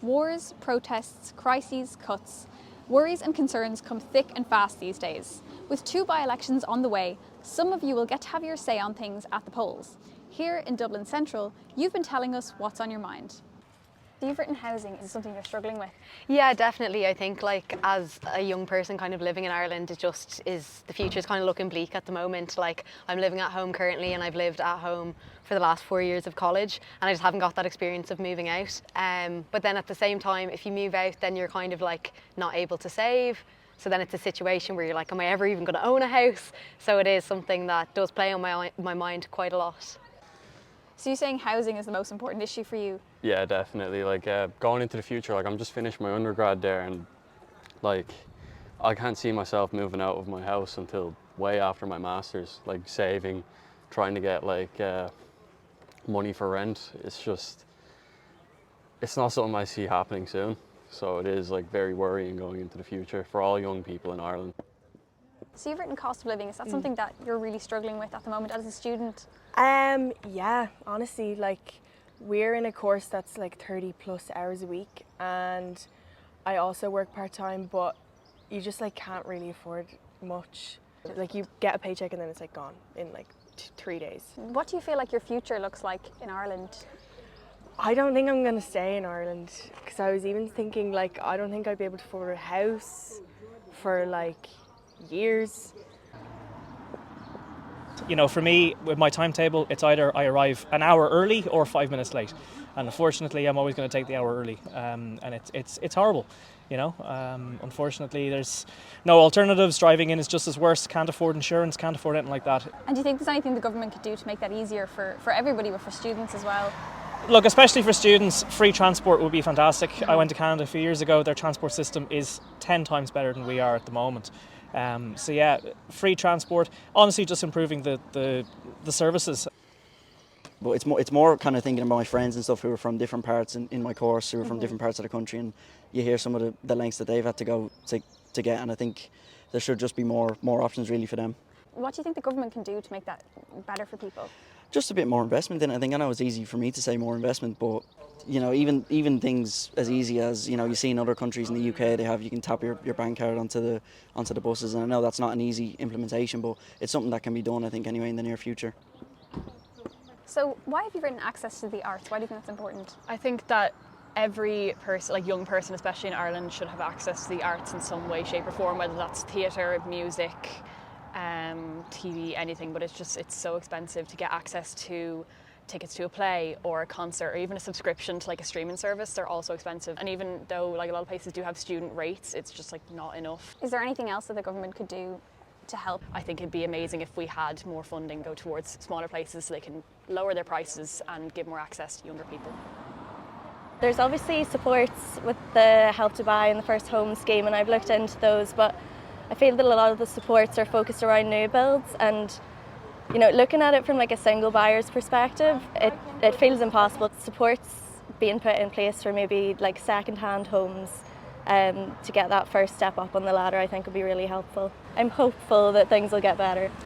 Wars, protests, crises, cuts. Worries and concerns come thick and fast these days. With 2 by-elections on the way, some of you will get to have your say on things at the polls. Here in Dublin Central, you've been telling us what's on your mind. You've written housing is something you're struggling with. Yeah, definitely. I think as a young person kind of living in Ireland, the future's kind of looking bleak at the moment. I'm living at home currently, and I've lived at home for the last 4 years of college, and I just haven't got that experience of moving out. But then at the same time, if you move out, then you're kind of not able to save. So then it's a situation where you're like, am I ever even going to own a house? So it is something that does play on my mind quite a lot. So you're saying housing is the most important issue for you? Yeah, definitely. Going into the future, I'm just finished my undergrad there, and I can't see myself moving out of my house until way after my master's. Saving, trying to get money for rent. It's not something I see happening soon. So it is very worrying going into the future for all young people in Ireland. So you've written cost of living. Is that something that you're really struggling with at the moment as a student? Yeah, honestly, we're in a course that's 30 plus hours a week, and I also work part-time, but you just can't really afford much. You get a paycheck and then it's gone in 3 days. What do you feel like your future looks like in Ireland? I don't think I'm gonna stay in Ireland, because I was even thinking I don't think I'd be able to afford a house for years. You know, for me, with my timetable, it's either I arrive an hour early or 5 minutes late, and unfortunately, I'm always going to take the hour early, and it's horrible. You know, unfortunately, there's no alternatives. Driving in is just as worse. Can't afford insurance, can't afford anything like that. And do you think there's anything the government could do to make that easier for everybody, but for students as well? Look, especially for students, free transport would be fantastic. I went to Canada a few years ago. Their transport system is 10 times better than we are at the moment. So yeah, free transport, honestly just improving the services. But it's more kind of thinking about my friends and stuff who are from different parts in my course, who are from different parts of the country, and you hear some of the lengths that they've had to go to get, and I think there should just be more options really for them. What do you think the government can do to make that better for people? Just a bit more investment in it. I think I know it's easy for me to say more investment, but even things as easy as you see in other countries in the UK, you can tap your bank card onto the buses, and I know that's not an easy implementation, but it's something that can be done, I think, anyway, in the near future. So why have you written access to the arts? Why do you think that's important? I think that every person, young person especially in Ireland, should have access to the arts in some way, shape or form, whether that's theatre, music, TV, anything, but it's so expensive to get access to tickets to a play or a concert, or even a subscription to a streaming service. They're also expensive, and even though a lot of places do have student rates, it's just not enough. Is there anything else that the government could do to help? I think it'd be amazing if we had more funding go towards smaller places so they can lower their prices and give more access to younger people. There's obviously supports with the Help to Buy and the First Home scheme, and I've looked into those, but I feel that a lot of the supports are focused around new builds, and looking at it from a single buyer's perspective, it feels impossible. Supports being put in place for maybe second-hand homes to get that first step up on the ladder, I think would be really helpful. I'm hopeful that things will get better.